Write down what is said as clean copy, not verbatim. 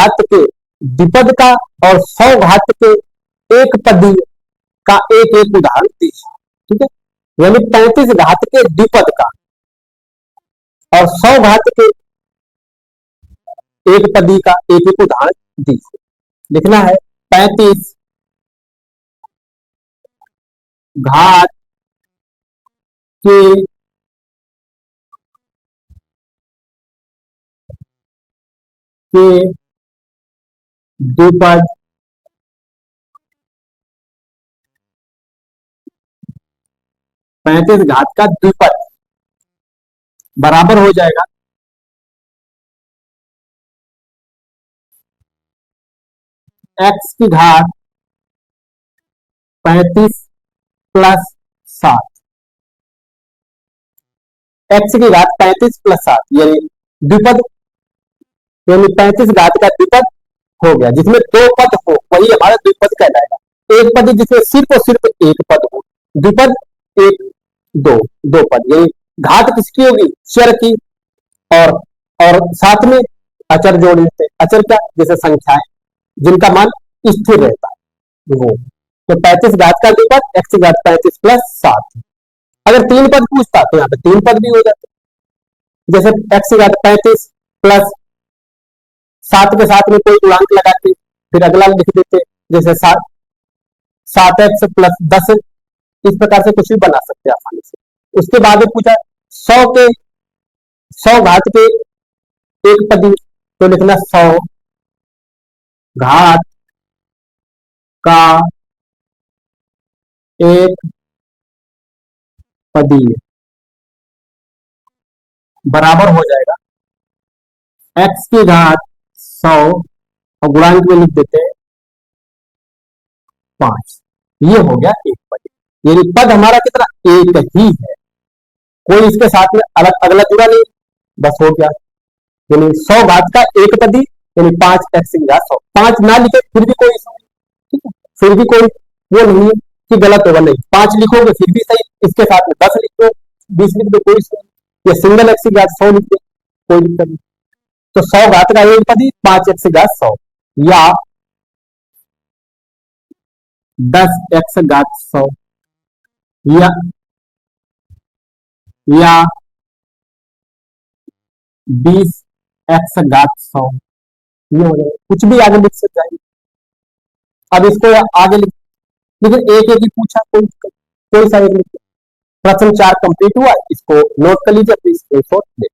घात के द्विपद का और 100 घात के एक पदी का एक एक उदाहरण दीजिए। ठीक है, यानी 35 घात के द्विपद का और 100 घात के एक पदी का एक एक उदाहरण दीजिए। लिखना है 35 घात के द्विपद पैंतीस घात का द्विपद बराबर हो जाएगा x की घात 35 प्लस 7। x की घात 35 प्लस 7 यानी द्विपद, यानी 35 घात का द्विपद हो गया। जिसमें दो पद हो वही हमारा द्विपद कहलाएगा। एक पद जिसमें सिर्फ और सिर्फ एक पद हो, द्विपद एक दो पद, यानी घात किसकी होगी, चर की, और साथ में अचर जोड़ लेते हैं। अचर क्या, जैसे संख्याएं जिनका मान स्थिर रहता है वो। तो 35 घात का द्विपद x की घात 35 प्लस 7। अगर तीन पद पूछता तो यहाँ पे तीन पद भी हो जाते, जैसे x की घात 35 प्लस 7 के साथ में कोई गुणांक लगाते, फिर अगला लिख देते, जैसे 7x प्लस 10। इस प्रकार से कुछ भी बना सकते हैं आसानी से। उसके बाद पूछा 100 घात के एक पदी, तो लिखना 100 घात का एक पदी बराबर हो जाएगा x की घात 100 और गुणांक में लिख देते हैं 5। ये हो गया एक पद, यानी पद हमारा कितना, एक ही है, कोई इसके साथ में अलग अगला जुड़ा नहीं, बस हो गया। यानी 100 घात का एक पदी यानी 5x की घात 100। 5 ना लिखे फिर भी कोई, ठीक है, फिर भी कोई वो नहीं है कि गलत होगा, नहीं 5 लिखोगे फिर भी सही, इसके साथ में 10 लिख दो, 20 लिख दो, कोई सही, या सिंगल x की घात 100 लिख दो, कोई दिक्कत नहीं। तो 100 घात का एक पदी 5x की घात 100 या 10x घात 100 या 20x घात 100, ये हो जाएगा। कुछ भी आगे लिख सकते हैं। अब इसको आगे लिख, लेकिन एक एक ही पूछा, कोई सा एक लिख। प्रश्न 4 कंप्लीट हुआ, इसको नोट कर लीजिए, प्लीज स्क्रीनशॉट ले।